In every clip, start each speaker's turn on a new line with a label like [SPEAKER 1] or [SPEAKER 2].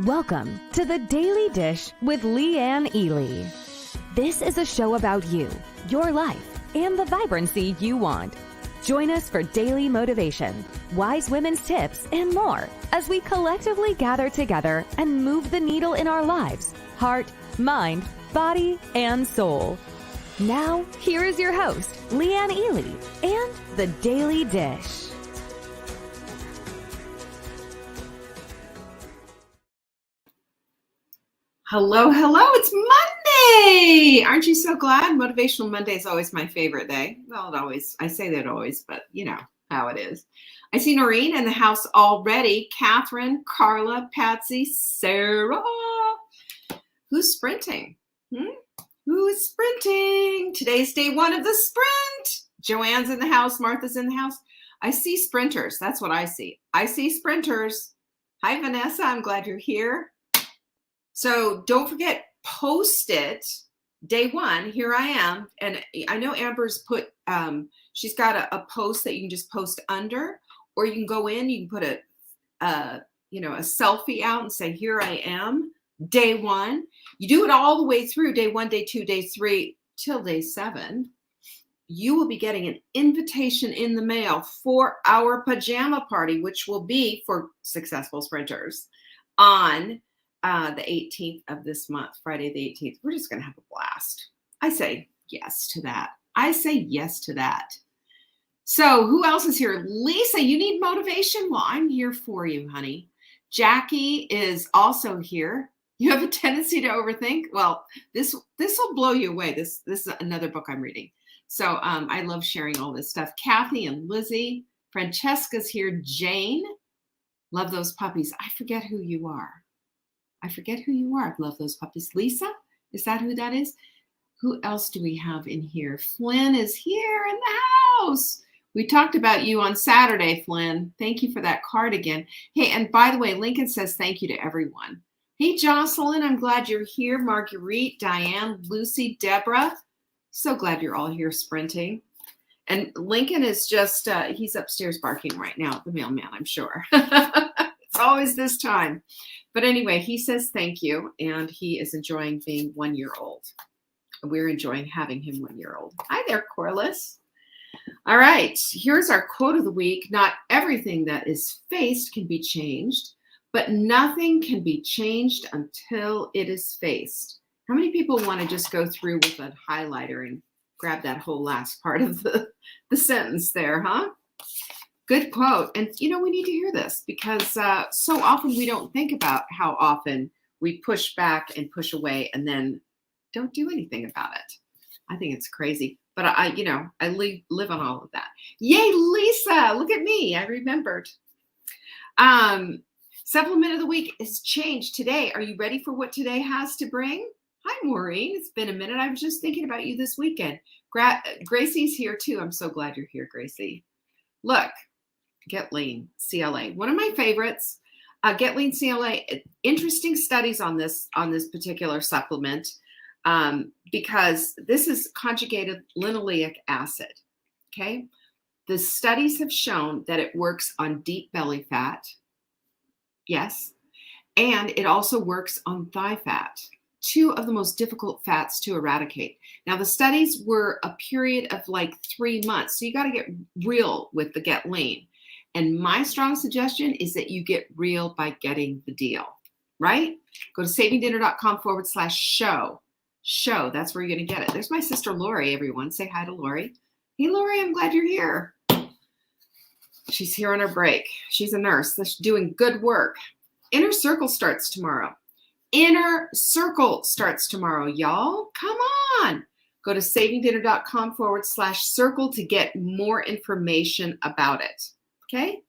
[SPEAKER 1] Welcome to the Daily Dish with Leanne Ely. This is a show about you, your life, and the vibrancy you want. Join us for daily motivation, wise women's tips, and more as we collectively gather together and move the needle in our lives, heart, mind, body, and soul. Now, here is your host, Leanne Ely, and the Daily Dish.
[SPEAKER 2] Hello, it's Monday. Aren't you so glad? Motivational Monday is always my favorite day. Well, I say that always, but you know how it is. I see Noreen in the house already. Catherine, Carla, Patsy, Sarah. Who's sprinting? Who is sprinting? Today's day one of the sprint. Joanne's in the house. Martha's in the house. I see sprinters. That's what I see. I see sprinters. Hi, Vanessa. I'm glad you're here. So don't forget, post it day one. Here I am. And I know Amber's put, she's got a post that you can just post under, or you can go in, you can put a selfie out and say, here I am, day one. You do it all the way through day one, day two, day three, till day 7. You will be getting an invitation in the mail for our pajama party, which will be for successful sprinters on the 18th of this month, Friday the 18th. We're just going to have a blast. I say yes to that. So who else is here? Lisa, you need motivation? Well, I'm here for you, honey. Jackie is also here. You have a tendency to overthink? Well, this will blow you away. This is another book I'm reading. So I love sharing all this stuff. Kathy and Lizzie. Francesca's here. Jane. Love those puppies. I forget who you are. I love those puppies. Lisa, is that who that is? Who else do we have in here? Flynn is here in the house. We talked about you on Saturday, Flynn. Thank you for that card again. Hey, and by the way, Lincoln says thank you to everyone. Hey, Jocelyn, I'm glad you're here. Marguerite, Diane, Lucy, Deborah. So glad you're all here sprinting. And Lincoln is just, he's upstairs barking right now at the mailman, I'm sure. It's always this time. But anyway, he says thank you, and he is enjoying being 1 year old. We're enjoying having him 1 year old. Hi there, Corliss. All right, here's our quote of the week. Not everything that is faced can be changed, but nothing can be changed until it is faced. How many people want to just go through with a highlighter and grab that whole last part of the sentence there, huh? Good quote. And, we need to hear this because so often we don't think about how often we push back and push away and then don't do anything about it. I think it's crazy. But I live on all of that. Yay, Lisa. Look at me. I remembered. Supplement of the week is changed today. Are you ready for what today has to bring? Hi, Maureen. It's been a minute. I was just thinking about you this weekend. Gracie's here too. I'm so glad you're here, Gracie. Look. Get Lean, CLA. One of my favorites. Get Lean, CLA. Interesting studies on this particular supplement because this is conjugated linoleic acid. Okay. The studies have shown that it works on deep belly fat. Yes. And it also works on thigh fat. 2 of the most difficult fats to eradicate. Now, the studies were a period of like 3 months. So you got to get real with the Get Lean. And my strong suggestion is that you get real by getting the deal, right? Go to savingdinner.com/show. Show, that's where you're going to get it. There's my sister, Lori, everyone. Say hi to Lori. Hey, Lori, I'm glad you're here. She's here on her break. She's a nurse. She's doing good work. Inner Circle starts tomorrow. Y'all. Come on. Go to savingdinner.com/circle to get more information about it. Okay?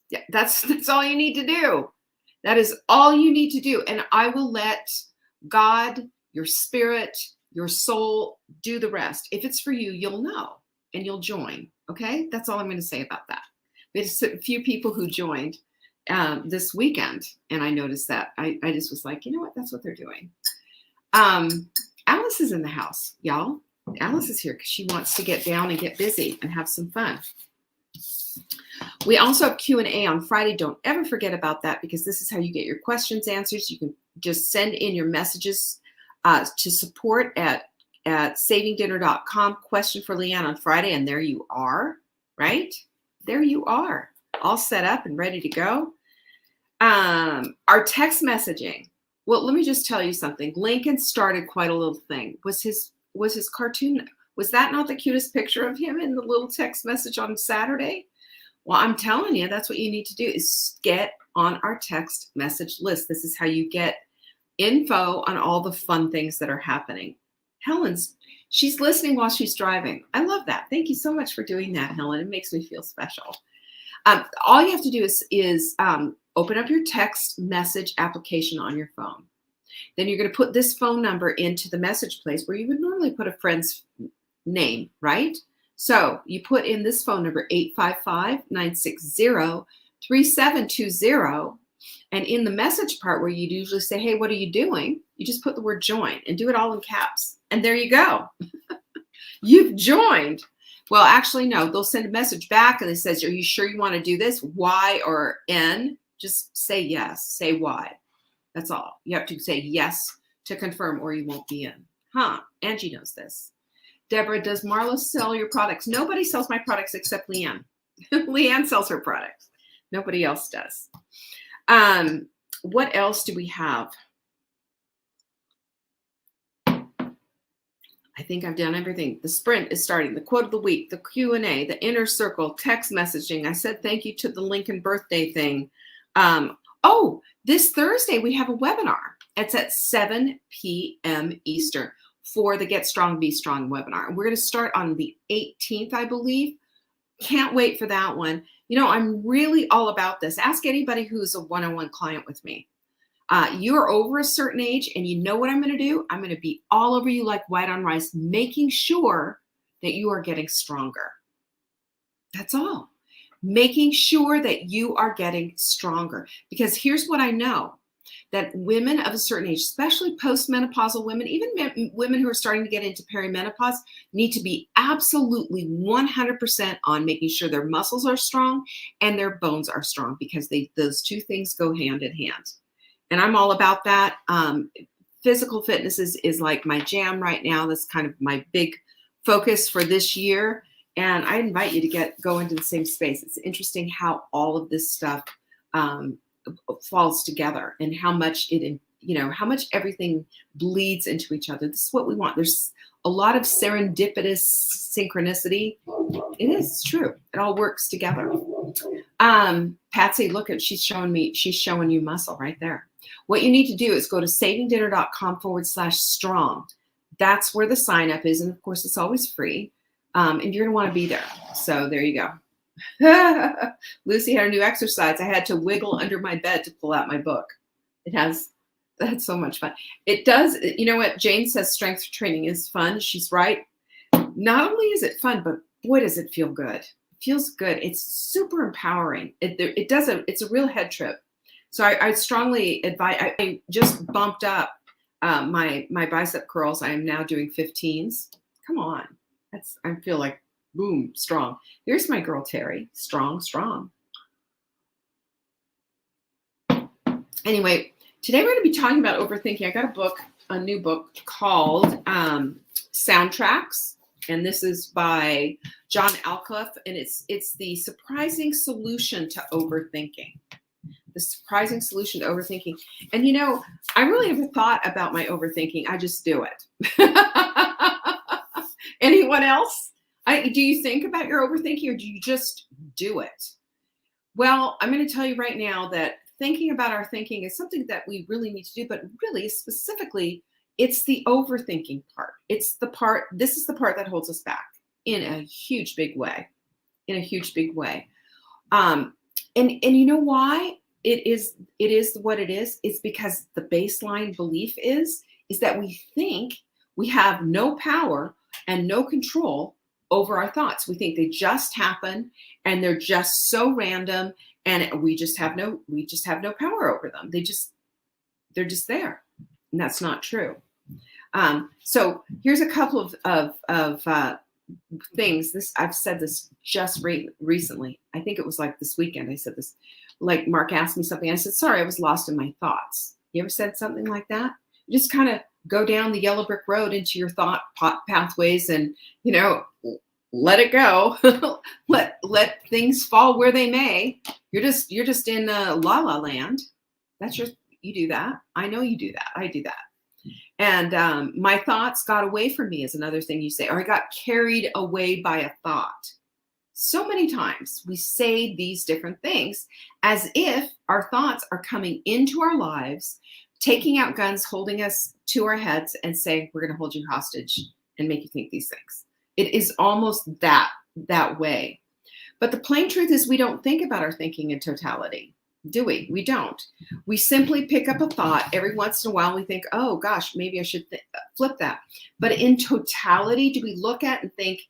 [SPEAKER 2] Yeah, that's all you need to do. That is all you need to do. And I will let God, your spirit, your soul do the rest. If it's for you, you'll know and you'll join. Okay? That's all I'm going to say about that. We had a few people who joined this weekend, and I noticed that. I just was like, you know what? That's what they're doing. Alice is in the house, y'all. Alice is here because she wants to get down and get busy and have some fun. We also have Q&A on Friday. Don't ever forget about that, because this is how you get your questions answered. You can just send in your messages to support at savingdinner.com. Question for Leanne on Friday, and there you are, right? There you are, all set up and ready to go. Our text messaging. Well, let me just tell you something. Lincoln started quite a little thing. Was his cartoon, was that not the cutest picture of him in the little text message on Saturday? Well, I'm telling you, that's what you need to do, is get on our text message list. This is how you get info on all the fun things that are happening. She's listening while she's driving. I love that. Thank you so much for doing that, Helen. It makes me feel special. All you have to do is open up your text message application on your phone. Then you're going to put this phone number into the message place where you would normally put a friend's name, right? So you put in this phone number, 855-960-3720. And in the message part where you'd usually say, hey, what are you doing? You just put the word join and do it all in caps. And there you go. You've joined. Well, actually, no, they'll send a message back and it says, are you sure you want to do this? Y or N? Just say yes, say Y. That's all. You have to say yes to confirm or you won't be in. Angie knows this. Deborah, does Marla sell your products? Nobody sells my products except Leanne. Leanne sells her products. Nobody else does. What else do we have? I think I've done everything. The sprint is starting. The quote of the week, the Q&A, the inner circle, text messaging. I said thank you to the Lincoln birthday thing. This Thursday we have a webinar. It's at 7 p.m. Eastern for the Get Strong, Be Strong webinar. And we're going to start on the 18th, I believe. Can't wait for that one. You know, I'm really all about this. Ask anybody who's a one-on-one client with me. You're over a certain age and you know what I'm going to do? I'm going to be all over you like white on rice, making sure that you are getting stronger. That's all. Making sure that you are getting stronger. Because here's what I know, that women of a certain age, especially postmenopausal women, even women who are starting to get into perimenopause, need to be absolutely 100% on making sure their muscles are strong and their bones are strong, because those two things go hand in hand. And I'm all about that. Physical fitness is like my jam right now. That's kind of my big focus for this year. And I invite you to go into the same space. It's interesting how all of this stuff falls together and how much how much everything bleeds into each other. This is what we want. There's a lot of serendipitous synchronicity. It is, it's true. It all works together. Patsy, look at, she's showing you muscle right there. What you need to do is go to savingdinner.com/strong. That's where the sign up is. And of course, it's always free. And you're going to want to be there. So there you go. Lucy had a new exercise. I had to wiggle under my bed to pull out my book. That's so much fun. It does. You know what? Jane says strength training is fun. She's right. Not only is it fun, but boy, does it feel good. It feels good. It's super empowering. It's a real head trip. So I strongly advise, I just bumped up my bicep curls. I am now doing 15s. Come on. I feel like, boom, strong. Here's my girl, Terry. Strong, strong. Anyway, today we're going to be talking about overthinking. I got a new book called Soundtracks. And this is by John Alcoff. And it's the surprising solution to overthinking. The surprising solution to overthinking. And you know, I really haven't thought about my overthinking. I just do it. Anyone else? Do you think about your overthinking or do you just do it? Well, I'm going to tell you right now that thinking about our thinking is something that we really need to do, but really specifically, it's the overthinking part. This is the part that holds us back in a huge, big way, And you know why it is what it is? It's because the baseline belief is that we think we have no power and no control over our thoughts. We think they just happen and they're just so random and we just have no power over them. They're just there. And that's not true. So here's a couple of things. I've said this just recently. I think it was like this weekend. I said this, like Mark asked me something. I said, sorry, I was lost in my thoughts. You ever said something like that? You just kind of go down the yellow brick road into your thought pathways and, let it go. let things fall where they may. You're just in la la land. You do that. I know you do that. I do that. And my thoughts got away from me is another thing you say, or I got carried away by a thought. So many times we say these different things as if our thoughts are coming into our lives, taking out guns, holding us to our heads and saying, we're going to hold you hostage and make you think these things. It is almost that way. But the plain truth is we don't think about our thinking in totality, do we? We don't. We simply pick up a thought every once in a while. We think, oh gosh, maybe I should flip that. But in totality, do we look at and think,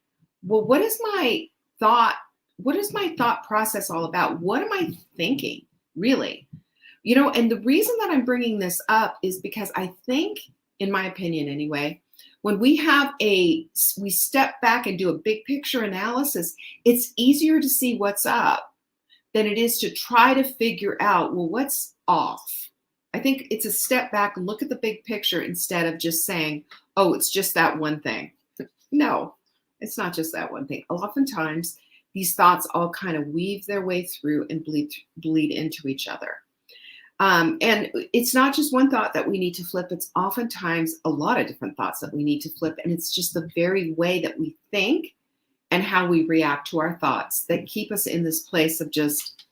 [SPEAKER 2] well, what is my thought process all about? What am I thinking, really? And the reason that I'm bringing this up is because I think, in my opinion anyway, when we step back and do a big picture analysis, it's easier to see what's up than it is to try to figure out, well, what's off? I think it's a step back and look at the big picture instead of just saying, oh, it's just that one thing. No, it's not just that one thing. Oftentimes, these thoughts all kind of weave their way through and bleed into each other. And it's not just one thought that we need to flip. It's oftentimes a lot of different thoughts that we need to flip. And it's just the very way that we think and how we react to our thoughts that keep us in this place of just,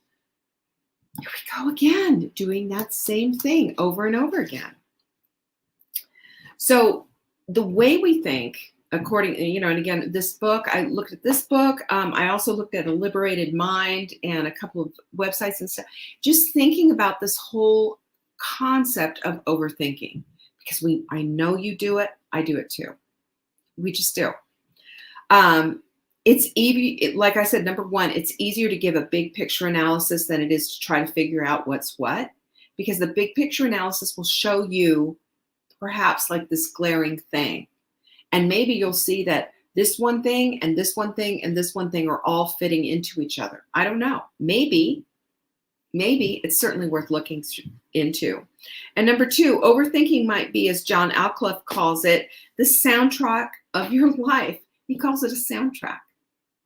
[SPEAKER 2] here we go again, doing that same thing over and over again. So the way we think, according, and again, this book, I looked at this book. I also looked at A Liberated Mind and a couple of websites and stuff, just thinking about this whole concept of overthinking, because I know you do it. I do it too. We just do. It's easy, like I said, number one, it's easier to give a big picture analysis than it is to try to figure out what's what, because the big picture analysis will show you perhaps like this glaring thing. And maybe you'll see that this one thing and this one thing and this one thing are all fitting into each other. I don't know. Maybe it's certainly worth looking into. And number two, overthinking might be, as John Alcliffe calls it, the soundtrack of your life. He calls it a soundtrack,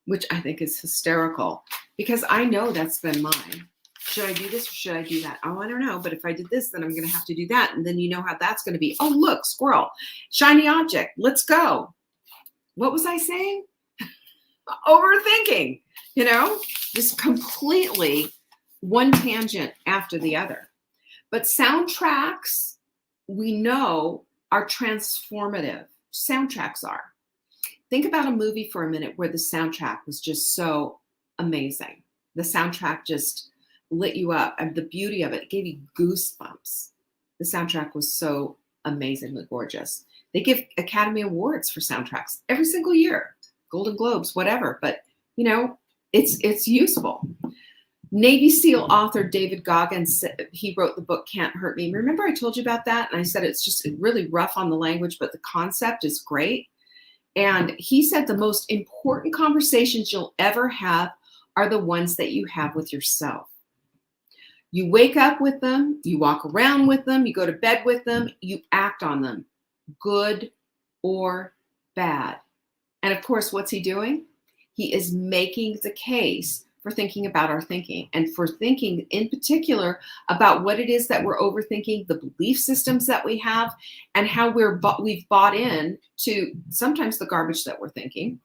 [SPEAKER 2] which I think is hysterical, because I know that's been mine. Should I do this or should I do that? Oh, I don't know. But if I did this, then I'm going to have to do that. And then you know how that's going to be. Oh, look, squirrel, shiny object. Let's go. What was I saying? Overthinking, just completely one tangent after the other. But soundtracks, we know, are transformative. Soundtracks are. Think about a movie for a minute where the soundtrack was just so amazing. The soundtrack just lit you up, and the beauty of it gave you goosebumps. The soundtrack was so amazingly gorgeous. They give Academy Awards for soundtracks every single year, Golden Globes, whatever. But it's useful. Navy SEAL author David Goggins, he wrote the book Can't Hurt Me. Remember I told you about that? And I said it's just really rough on the language, but the concept is great. And he said the most important conversations you'll ever have are the ones that you have with yourself. You wake up with them, you walk around with them, you go to bed with them, you act on them, good or bad. And of course, what's he doing? He is making the case for thinking about our thinking, and for thinking in particular about what it is that we're overthinking, the belief systems that we have, and how we've bought in to sometimes the garbage that we're thinking.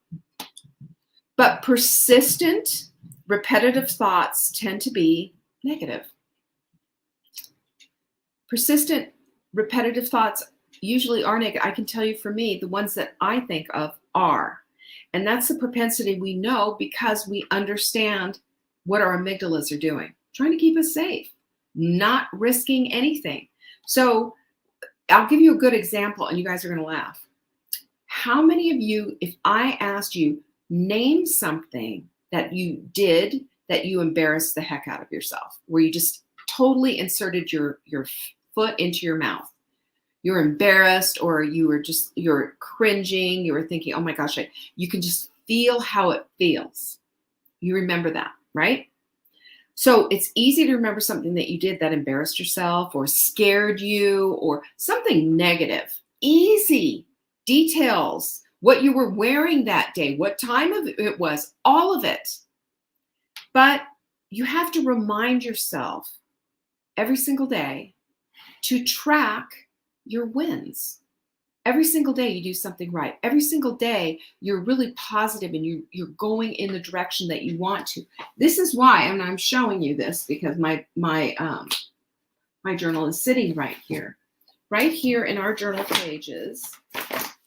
[SPEAKER 2] But persistent, repetitive thoughts tend to be negative. Persistent, repetitive thoughts usually are negative. I can tell you for me, the ones that I think of are. And that's the propensity we know because we understand what our amygdalas are doing, trying to keep us safe, not risking anything. So I'll give you a good example, and you guys are going to laugh. How many of you, if I asked you, name something that you did that you embarrassed the heck out of yourself, where you just totally inserted your foot into your mouth? you're embarrassed, or you're cringing, you were thinking, oh my gosh, you can just feel how it feels. You remember that, right? So it's easy to remember something that you did that embarrassed yourself or scared you or something negative. Easy. Details, what you were wearing that day, what time of it was, all of it. But you have to remind yourself every single day to track your wins. Every single day you do something right. Every single day you're really positive and you're going in the direction that you want to. This is why, and I'm showing you this because my journal is sitting right here. Right here in our journal pages,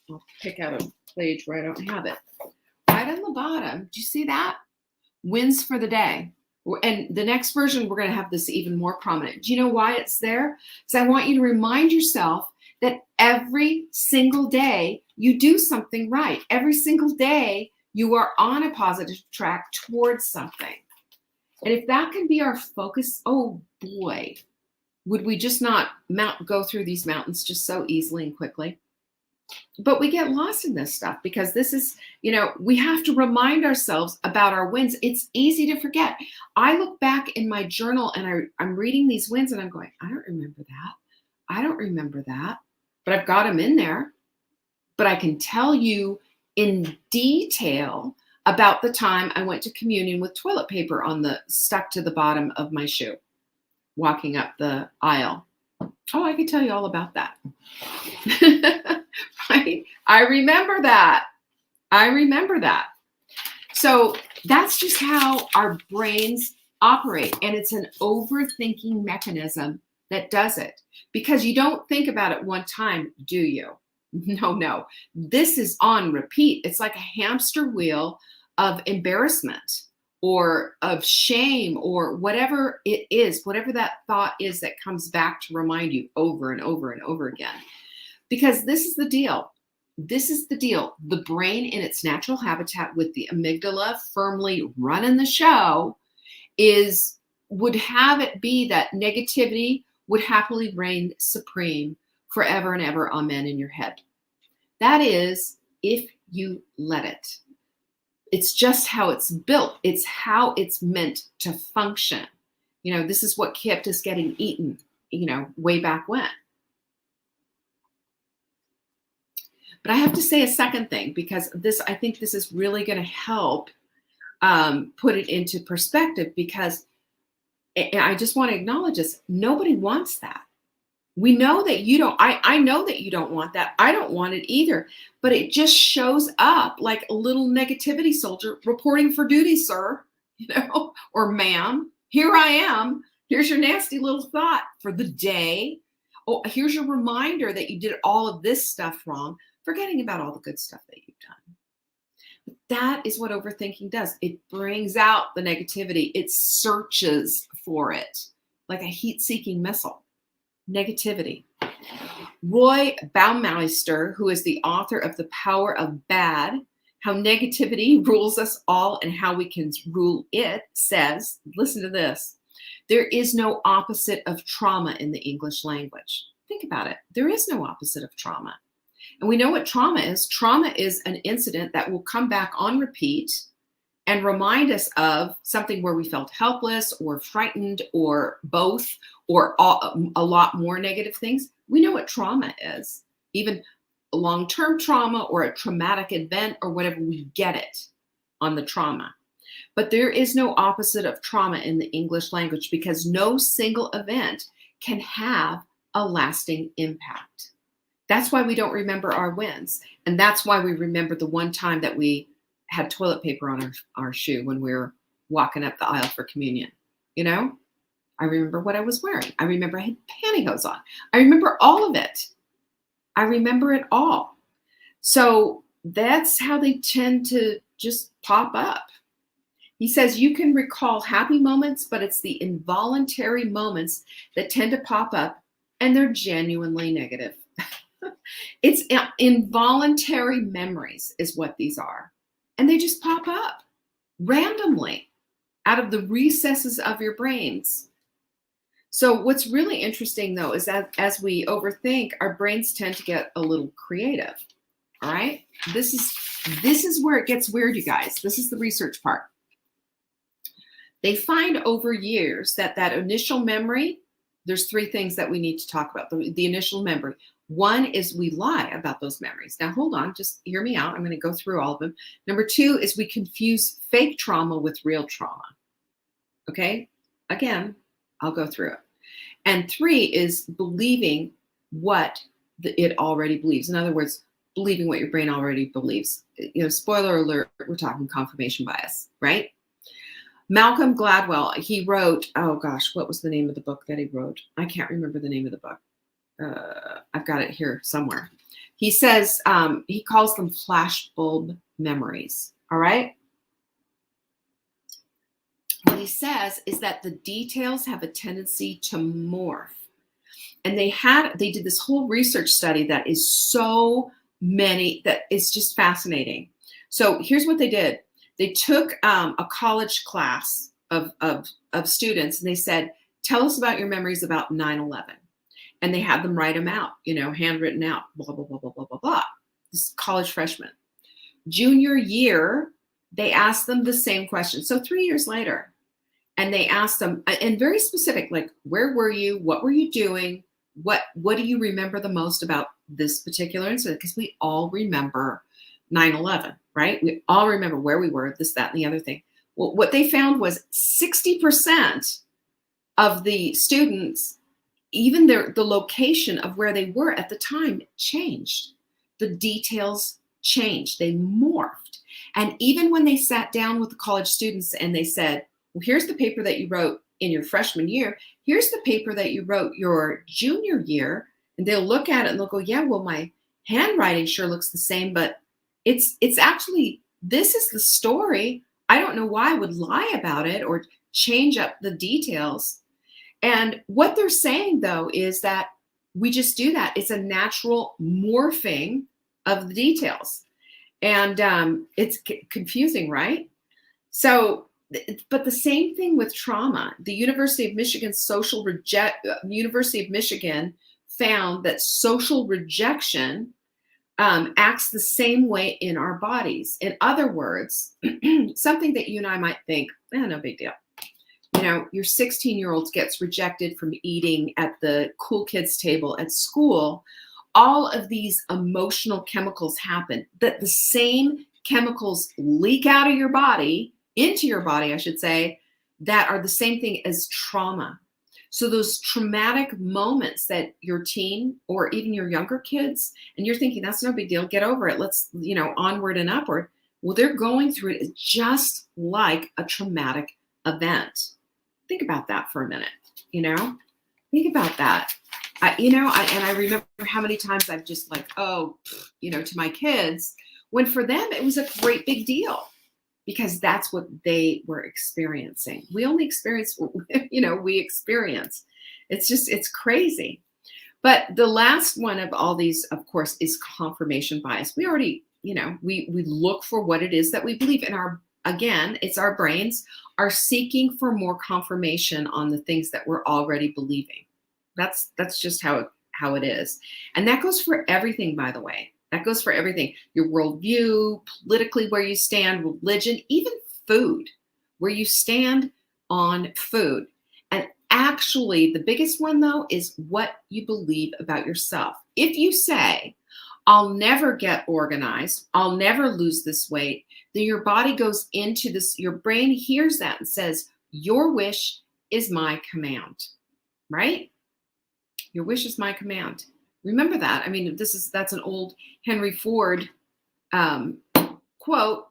[SPEAKER 2] I'll pick out a page where I don't have it. Right on the bottom, do you see that? Wins for the day. And the next version, we're going to have this even more prominent. Do you know why it's there? Because I want you to remind yourself that every single day you do something right. Every single day you are on a positive track towards something. And if that can be our focus, oh boy, would we just not go through these mountains just so easily and quickly? But we get lost in this stuff because this is, we have to remind ourselves about our wins. It's easy to forget. I look back in my journal and I'm reading these wins and I'm going, I don't remember that. I don't remember that. But I've got them in there. But I can tell you in detail about the time I went to communion with toilet paper stuck to the bottom of my shoe, walking up the aisle. Oh, I could tell you all about that. Right? I remember that. So that's just how our brains operate. And it's an overthinking mechanism that does it. Because you don't think about it one time, do you? No. This is on repeat. It's like a hamster wheel of embarrassment or of shame or whatever it is, whatever that thought is that comes back to remind you over and over and over again. Because this is the deal. The brain in its natural habitat with the amygdala firmly running the show would have it be that negativity would happily reign supreme forever and ever, amen, in your head. That is, if you let it. It's just how it's built. It's how it's meant to function. This is what kept us getting eaten, way back when. But I have to say a second thing because I think this is really going to help put it into perspective because I just want to acknowledge this. Nobody wants that. We know that you don't. I know that you don't want that. I don't want it either. But it just shows up like a little negativity soldier reporting for duty, sir, or ma'am. Here I am. Here's your nasty little thought for the day. Oh, here's your reminder that you did all of this stuff wrong, forgetting about all the good stuff that you've done. That is what overthinking does. It brings out the negativity. It searches for it like a heat-seeking missile. Negativity. Roy Baumeister, who is the author of The Power of Bad, How Negativity Rules Us All and How We Can Rule It, says, listen to this, there is no opposite of trauma in the English language. Think about it. There is no opposite of trauma. And we know what trauma is. Trauma is an incident that will come back on repeat and remind us of something where we felt helpless or frightened or both or a lot more negative things. We know what trauma is. Even a long-term trauma or a traumatic event or whatever, we get it on the trauma. But there is no opposite of trauma in the English language because no single event can have a lasting impact. That's why we don't remember our wins. And that's why we remember the one time that we had toilet paper on our shoe when we were walking up the aisle for communion. I remember what I was wearing. I remember I had pantyhose on. I remember all of it. I remember it all. So that's how they tend to just pop up. He says you can recall happy moments, but it's the involuntary moments that tend to pop up and they're genuinely negative. It's involuntary memories is what these are. And they just pop up randomly out of the recesses of your brains. So what's really interesting though is that as we overthink, our brains tend to get a little creative. All right. This is where it gets weird, you guys. This is the research part. They find over years that initial memory, there's three things that we need to talk about. The initial memory. One is we lie about those memories. Now, hold on, just hear me out. I'm going to go through all of them. Number two is we confuse fake trauma with real trauma. Okay? Again, I'll go through it. And three is believing what it already believes. In other words, believing what your brain already believes. Spoiler alert, we're talking confirmation bias, right? Malcolm Gladwell, he wrote, oh gosh, what was the name of the book that he wrote? I can't remember the name of the book. I've got it here somewhere. He says, he calls them flashbulb memories, all right? What he says is that the details have a tendency to morph. And they did this whole research study that is so many, that it's just fascinating. So here's what they did. They took a college class of students and they said, tell us about your memories about 9/11. And they had them write them out, handwritten out, blah, blah, blah, blah, blah, blah, blah. This college freshman. Junior year, they asked them the same question. So 3 years later, and they asked them, and very specific, like, where were you? What were you doing? What do you remember the most about this particular incident? Because we all remember 9/11, right? We all remember where we were, this, that, and the other thing. Well, what they found was 60% of the students, even the location of where they were at the time changed. The details changed. They morphed. And even when they sat down with the college students and they said, well, here's the paper that you wrote in your freshman year. Here's the paper that you wrote your junior year. And they'll look at it and they'll go, yeah, well, my handwriting sure looks the same, but it's actually, this is the story. I don't know why I would lie about it or change up the details. And what they're saying, though, is that we just do that. It's a natural morphing of the details. And it's confusing, right? So, but the same thing with trauma. The University of Michigan found that social rejection acts the same way in our bodies. In other words, something that you and I might think, no big deal. Your 16-year-old gets rejected from eating at the cool kids table at school. All of these emotional chemicals happen, that the same chemicals leak out of your body, into your body, I should say, that are the same thing as trauma. So those traumatic moments that your teen or even your younger kids, and you're thinking, that's no big deal, get over it. Let's, onward and upward. Well, they're going through it just like a traumatic event. Think about that for a minute, think about that. I remember how many times I've just like, to my kids, when for them, it was a great big deal because that's what they were experiencing. We only experience, we experience. It's crazy. But the last one of all these, of course, is confirmation bias. We already, we look for what it is that we believe in again, it's our brains are seeking for more confirmation on the things that we're already believing. That's just how it is. And that goes for everything, by the way. That goes for everything. Your worldview, politically where you stand, religion, even food, where you stand on food. And actually, the biggest one, though, is what you believe about yourself. If you say, I'll never get organized, I'll never lose this weight, then your body goes into this, your brain hears that and says, your wish is my command, right? Your wish is my command. Remember that. I mean, that's an old Henry Ford quote.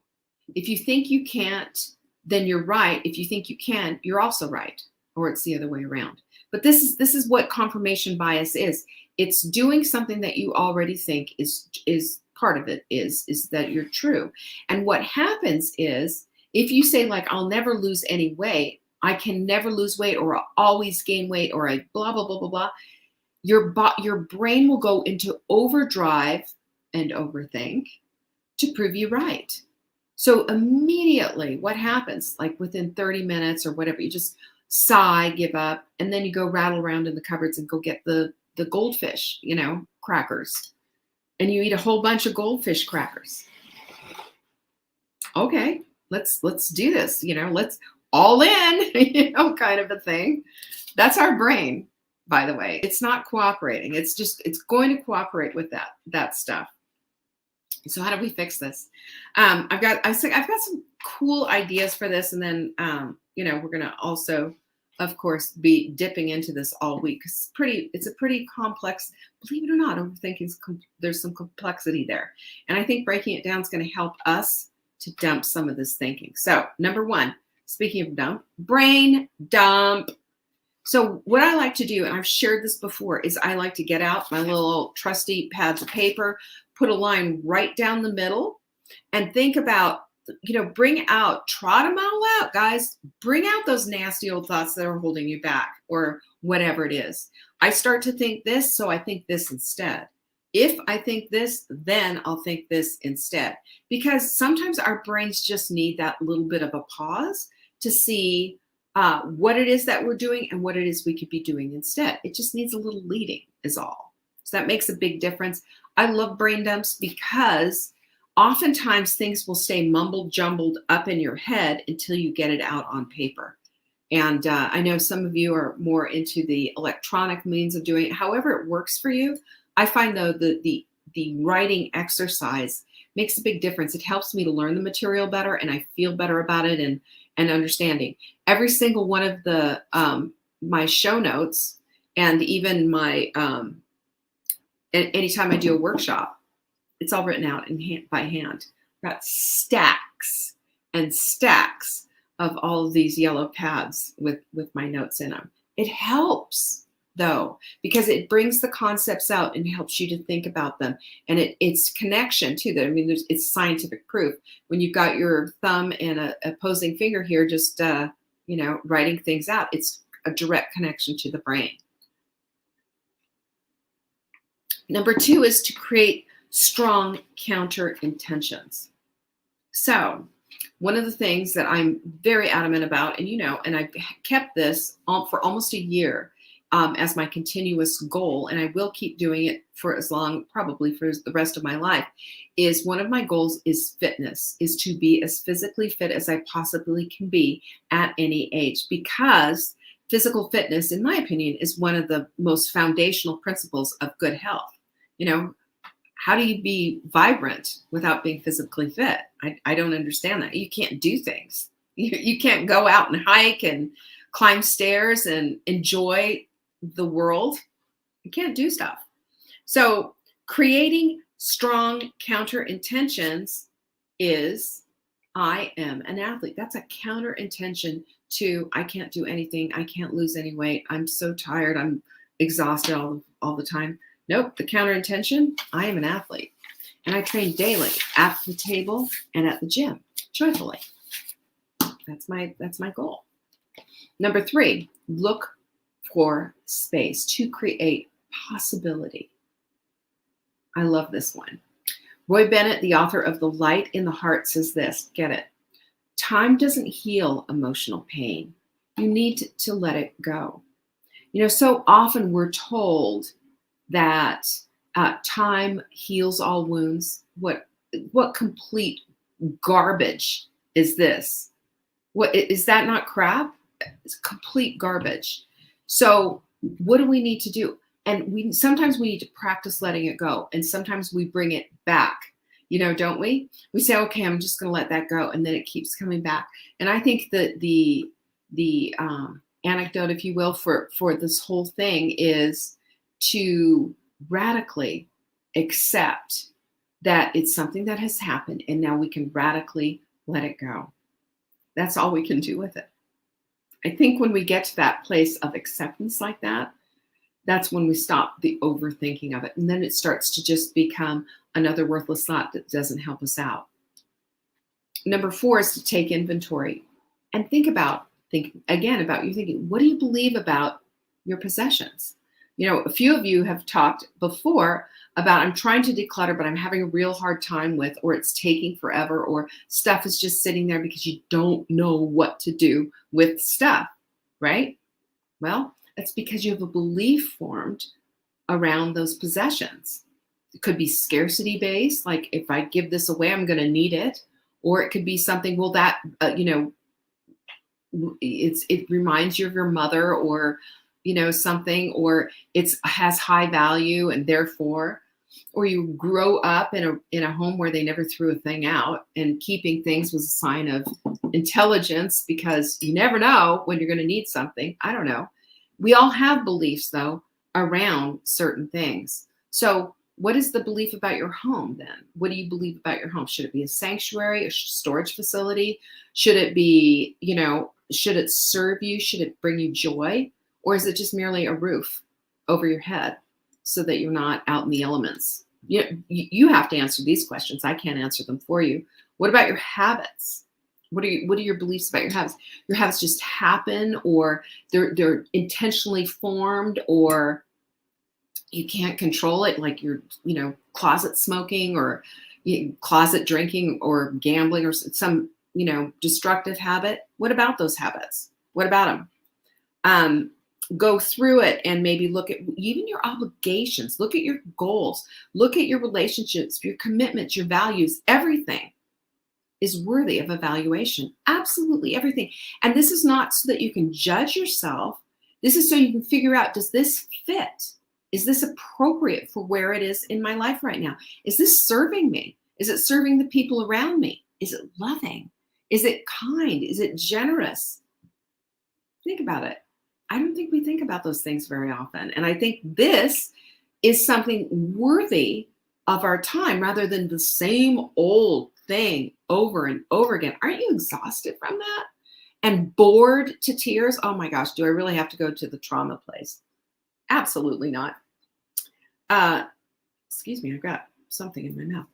[SPEAKER 2] If you think you can't, then you're right. If you think you can, you're also right. Or it's the other way around. But this is what confirmation bias is. It's doing something that you already think is part of it is that you're true. And what happens is if you say like, I'll never lose any weight, I can never lose weight, or I'll always gain weight, or I blah, blah, blah, blah, blah. Your brain will go into overdrive and overthink to prove you right. So immediately what happens, like within 30 minutes or whatever, sigh, give up, and then you go rattle around in the cupboards and go get the goldfish, crackers, and you eat a whole bunch of goldfish crackers. Okay, let's do this, let's all in, kind of a thing. That's our brain, by the way. It's not cooperating. It's going to cooperate with that stuff. So how do we fix this? I've got some cool ideas for this, and then we're gonna also, of course, be dipping into this all week. It's a pretty complex. Believe it or not, overthinking there's some complexity there, and I think breaking it down is going to help us to dump some of this thinking. So number one, speaking of dump, brain dump. So what I like to do, and I've shared this before, is I like to get out my little trusty pads of paper, put a line right down the middle, and think about, trot them all out, guys. Bring out those nasty old thoughts that are holding you back, or whatever it is. I start to think this, so I think this instead. If I think this, then I'll think this instead. Because sometimes our brains just need that little bit of a pause to see what it is that we're doing and what it is we could be doing instead. It just needs a little leading is all. So that makes a big difference. I love brain dumps because oftentimes things will stay mumbled jumbled up in your head until you get it out on paper. And I know some of you are more into the electronic means of doing it. However it works for you. I find, though, the writing exercise makes a big difference. It helps me to learn the material better, and I feel better about it and understanding. Every single one of the my show notes, and even my anytime I do a workshop, it's all written out by hand. I've got stacks and stacks of all of these yellow pads with my notes in them. It helps, though, because it brings the concepts out and helps you to think about them. And it's connection to them. I mean, it's scientific proof. When you've got your thumb and a opposing finger here, just, writing things out, it's a direct connection to the brain. Number two is to create strong counter intentions. So one of the things that I'm very adamant about, and I've kept this for almost a year, as my continuous goal, and I will keep doing it for as long, probably for the rest of my life, is one of my goals is fitness, is to be as physically fit as I possibly can be at any age, because physical fitness, in my opinion, is one of the most foundational principles of good health. How do you be vibrant without being physically fit? I don't understand that. You can't do things. You can't go out and hike and climb stairs and enjoy the world. You can't do stuff. So creating strong counter intentions is, I am an athlete. That's a counter intention to, I can't do anything. I can't lose any weight. I'm so tired. I'm exhausted all the time. Nope. The counter intention, I am an athlete, and I train daily at the table and at the gym joyfully. That's my goal. Number three, look for space to create possibility. I love this one. Roy Bennett, the author of The Light in the Heart, says this, get it. Time doesn't heal emotional pain. You need to let it go. So often we're told that time heals all wounds. What complete garbage is this? What is that not crap? It's complete garbage. So what do we need to do? And sometimes we need to practice letting it go. And sometimes we bring it back, don't we? We say, okay, I'm just going to let that go. And then it keeps coming back. And I think that the anecdote, if you will, for this whole thing is to radically accept that it's something that has happened. And now we can radically let it go. That's all we can do with it. I think when we get to that place of acceptance like that, that's when we stop the overthinking of it. And then it starts to just become another worthless thought that doesn't help us out. Number four is to take inventory and think again about your thinking. What do you believe about your possessions? A few of you have talked before about, I'm trying to declutter, but I'm having a real hard time with, or it's taking forever, or stuff is just sitting there because you don't know what to do with stuff, right? Well, that's because you have a belief formed around those possessions. It could be scarcity based, like if I give this away, I'm going to need it. Or it could be something, well, that, it reminds you of your mother, or, something, or has high value and therefore, or you grow up in a home where they never threw a thing out, and keeping things was a sign of intelligence because you never know when you're going to need something. I don't know. We all have beliefs though around certain things. So what is the belief about your home then? What do you believe about your home? Should it be a sanctuary, a storage facility? Should it be, should it serve you? Should it bring you joy? Or is it just merely a roof over your head so that you're not out in the elements? You have to answer these questions. I can't answer them for you. What about your habits? What are your beliefs about your habits? Your habits just happen, or they're intentionally formed, or you can't control it, like you're, closet smoking, or closet drinking, or gambling, or some, destructive habit. What about those habits? What about them? Go through it and maybe look at even your obligations. Look at your goals. Look at your relationships, your commitments, your values. Everything is worthy of evaluation. Absolutely everything. And this is not so that you can judge yourself. This is so you can figure out, does this fit? Is this appropriate for where it is in my life right now? Is this serving me? Is it serving the people around me? Is it loving? Is it kind? Is it generous? Think about it. I don't think we think about those things very often. And I think this is something worthy of our time rather than the same old thing over and over again. Aren't you exhausted from that? And bored to tears? Oh my gosh, do I really have to go to the trauma place? Absolutely not. Excuse me, I've got something in my mouth.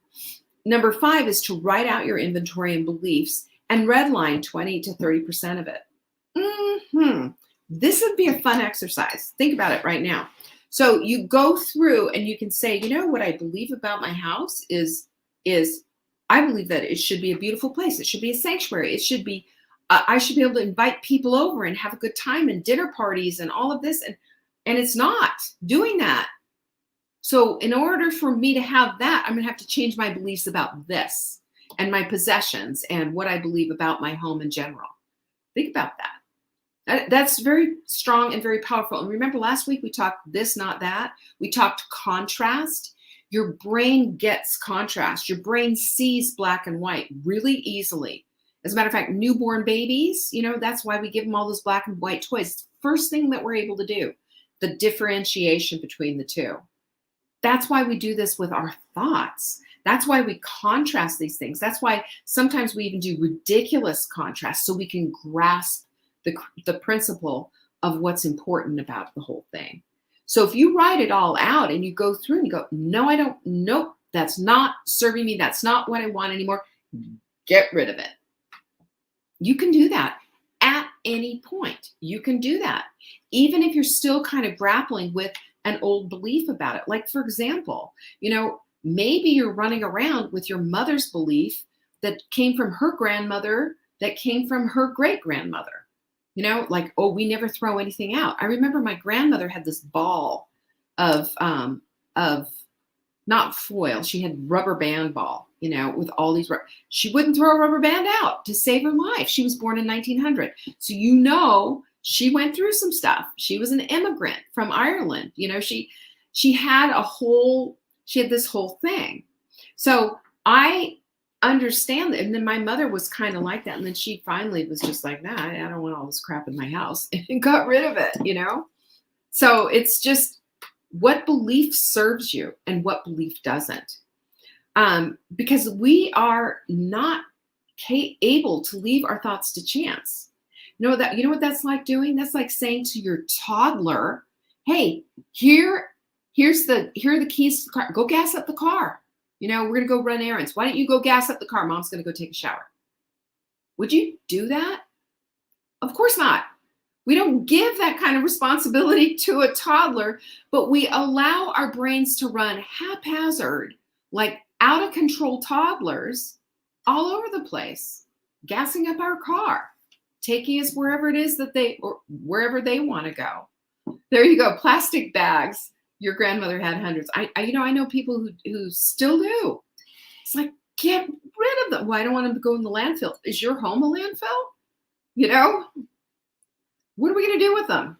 [SPEAKER 2] Number 5 is to write out your inventory and beliefs and redline 20 to 30% of it. This would be a fun exercise. Think about it right now. So you go through and you can say, what I believe about my house is I believe that it should be a beautiful place. It should be a sanctuary. It should be, I should be able to invite people over and have a good time and dinner parties and all of this. And it's not doing that. So in order for me to have that, I'm going to have to change my beliefs about this and my possessions and what I believe about my home in general. Think about that. That's very strong and very powerful. And remember last week we talked this, not that. We talked contrast. Your brain gets contrast. Your brain sees black and white really easily. As a matter of fact, newborn babies, that's why we give them all those black and white toys. It's the first thing that we're able to do, the differentiation between the two. That's why we do this with our thoughts. That's why we contrast these things. That's why sometimes we even do ridiculous contrast so we can grasp the principle of what's important about the whole thing. So if you write it all out and you go through and you go, no, I don't, nope, that's not serving me. That's not what I want anymore. Get rid of it. You can do that at any point. You can do that. Even if you're still kind of grappling with an old belief about it. Like, for example, maybe you're running around with your mother's belief that came from her grandmother, that came from her great-grandmother. Like, oh, we never throw anything out. I remember my grandmother had this ball of not foil. She had rubber band ball, with all these. She wouldn't throw a rubber band out to save her life. She was born in 1900. So, she went through some stuff. She was an immigrant from Ireland. She had this whole thing. So I understand that. And then my mother was kind of like that. And then she finally was just like, nah, I don't want all this crap in my house, and got rid of it, So it's just what belief serves you and what belief doesn't. Because we are not able to leave our thoughts to chance. You know what that's like doing? That's like saying to your toddler, hey, here are the keys to the car. Go gas up the car. We're going to go run errands. Why don't you go gas up the car? Mom's going to go take a shower. Would you do that? Of course not. We don't give that kind of responsibility to a toddler, but we allow our brains to run haphazard, like out of control toddlers all over the place, gassing up our car. taking us wherever it is or wherever they want to go. There you go. Plastic bags. Your grandmother had hundreds. I know people who still do. It's like, get rid of them. Well, I don't want them to go in the landfill. Is your home a landfill? What are we going to do with them?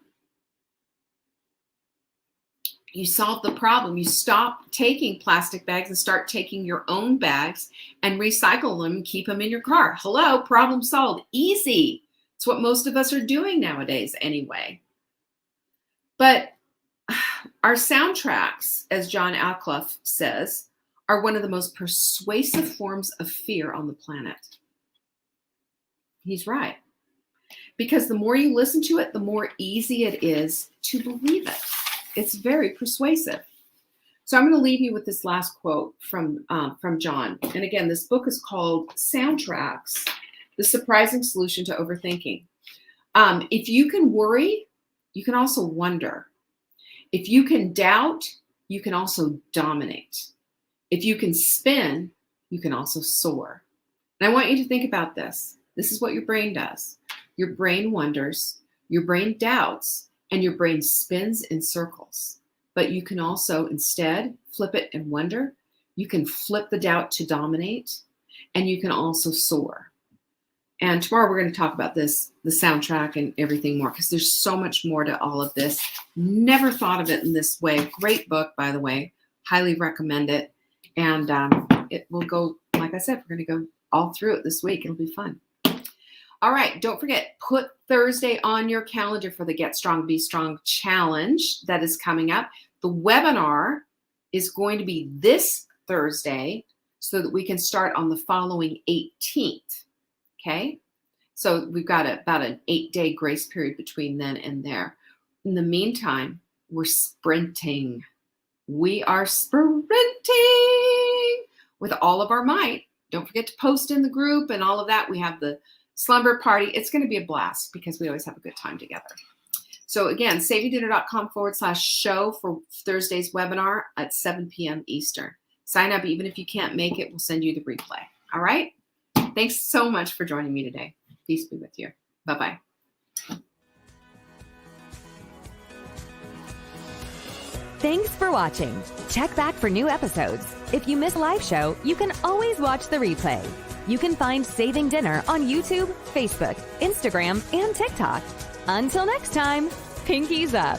[SPEAKER 2] You solve the problem. You stop taking plastic bags and start taking your own bags and recycle them and keep them in your car. Hello, problem solved. Easy. It's what most of us are doing nowadays anyway. But our soundtracks, as John Alclough says, are one of the most persuasive forms of fear on the planet. He's right. Because the more you listen to it, the more easy it is to believe it. It's very persuasive. So I'm going to leave you with this last quote from John. And again, this book is called Soundtracks, The Surprising Solution to Overthinking. If you can worry, you can also wonder. If you can doubt, you can also dominate. If you can spin, you can also soar. And I want you to think about this. This is what your brain does. Your brain wonders, your brain doubts, and your brain spins in circles. But you can also instead flip it and wonder. You can flip the doubt to dominate, and you can also soar. And tomorrow we're going to talk about this, the soundtrack and everything more, because there's so much more to all of this. Never thought of it in this way. Great book, by the way. Highly recommend it. And it will go, like I said, we're going to go all through it this week. It'll be fun. All right, don't forget, put Thursday on your calendar for the Get Strong, Be Strong challenge that is coming up. The webinar is going to be this Thursday so that we can start on the following 18th, okay? So we've got about an 8-day grace period between then and there. In the meantime, we're sprinting. We are sprinting with all of our might. Don't forget to post in the group and all of that. We have the slumber party. It's going to be a blast because we always have a good time together. So again, saveyourdinner.com/show for Thursday's webinar at 7 p.m. Eastern. Sign up. Even if you can't make it, we'll send you the replay. All right. Thanks so much for joining me today. Peace be with you. Bye-bye.
[SPEAKER 1] Thanks for watching. Check back for new episodes. If you miss a live show, you can always watch the replay. You can find Saving Dinner on YouTube, Facebook, Instagram, and TikTok. Until next time, pinkies up.